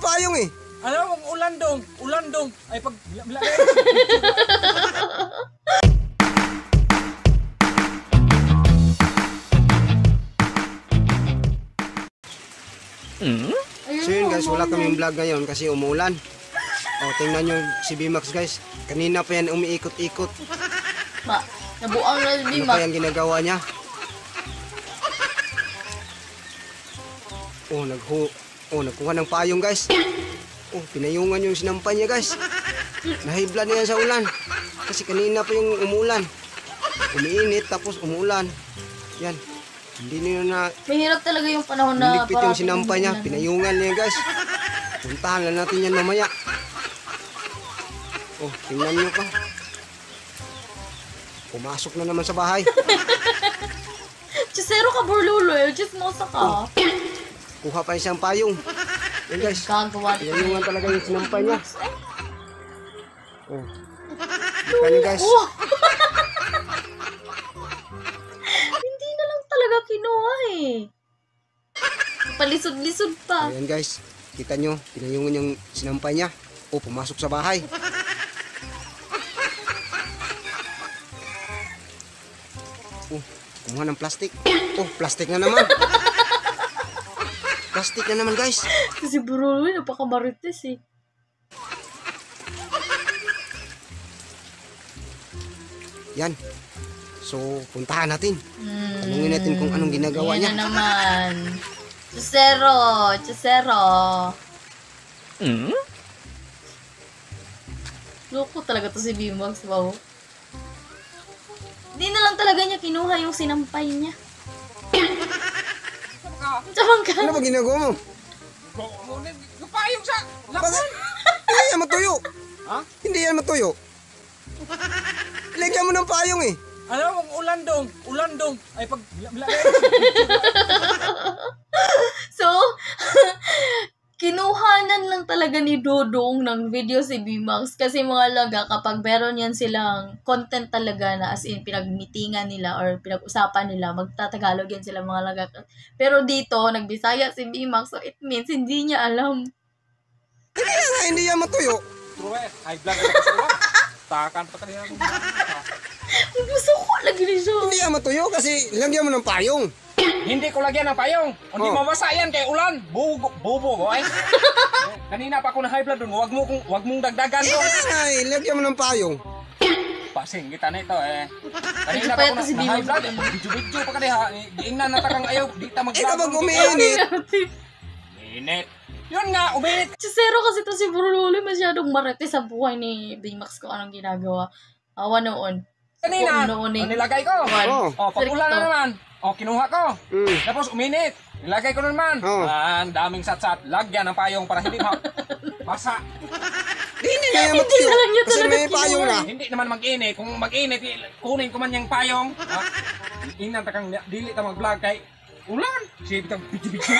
ng payong eh. Ano, ulan dong. Ay pag So yun guys, wala kaming vlog ngayon kasi umuulan. O, tingnan nyo si Bimax guys. Kanina pa yan umiikot-ikot. Nabuang na si Ano Bimax. pa yung ginagawa niya? Nagkuha ng payong guys. Pinayungan yung sinampay niya guys. Nahibla na yan sa ulan. Kasi kanina pa yung umuulan. Umiinit tapos umuulan. Yan. Hindi niyo na Mahirap talaga yung panahon na niligpit yung sinampay niya. Pinayungan niya guys. Puntahan lang natin yan mamaya. Tingnan niyo pa. Pumasok na naman sa bahay. Chisero ka, burlulo eh. Chismosa ka. Kuha pa isang payong. Yan guys. Gagawa. Pinayungan talaga yung sinampay niya. Tingnan niyo guys. Hindi na lang talaga kinuha eh. Palisod-lisod pa. Ayan guys. Kita nyo. Pinayungan yung sinampay niya. Pumasok sa bahay. Kumuha ng plastic. Plastic na naman. Plastic na naman guys. Kasi burlulo, napakamarites eh. Yan. So, puntahan natin. Tanungin natin kung anong ginagawa niya. Yan na naman. Chisero. Loko talaga to si Bimax, wow. Hindi na lang talaga niya kinuha yung sinampay niya. Tamang ka. Ano ba ginagawa mo? Payong sa Bakit? Hindi yan matuyo. Ha? Hindi yan matuyo. Ilagyan mo ng payong eh. Ano, ulan dong. Ay pag So, kinuhanan lang talaga ni Dodong ng video si Bimax kasi mga laga kapag meron yan silang content talaga na as in pinagmitingan nila or pinag-usapan nila, magtatagalog yan sila mga laga. Pero dito, nagbisaya si Bimax so it means hindi niya alam. Hindi yan matuyo. true ay vlog ako sa ulan. Takan pa kanina ko. Gusto ko lagi ni siya. Hindi yan matuyo kasi lagyan mo ng payong. Hindi ko lagyan ng payong. Hindi mabasa yan kay ulan. Bubo ay. Kanina pa ako na high blood dun. Wag mong dagdagan doon. Ay, lagyan mo ng payong. Pasing kita na ito eh. Kanina Medyo pa payat ako na si na Bimo. high blood. Video pa ka diingnan na takang ayaw. Di ta mag-vlog. Kapag umiinit, Init. Yun nga, uminit. Chisero kasi to si Burlulo masyadong marete sa buhay ni Bimax kung anong ginagawa. Awa noon. Kanina, Noon eh. nilagay ko. Pag ulan na naman. Kinuha ko. Tapos uminit. Nilagay ko na naman. Ang daming satsat. Lagyan ng payong para hindi basa. hindi na yan matuyo. na lang niya Kasi talaga may payong na. Hindi naman mag-init. Kung mag-init, kunin ko man yung payong. Inan takang dili ta mag-vlog kay ulan. Sige, bitang bitsi-bitsi.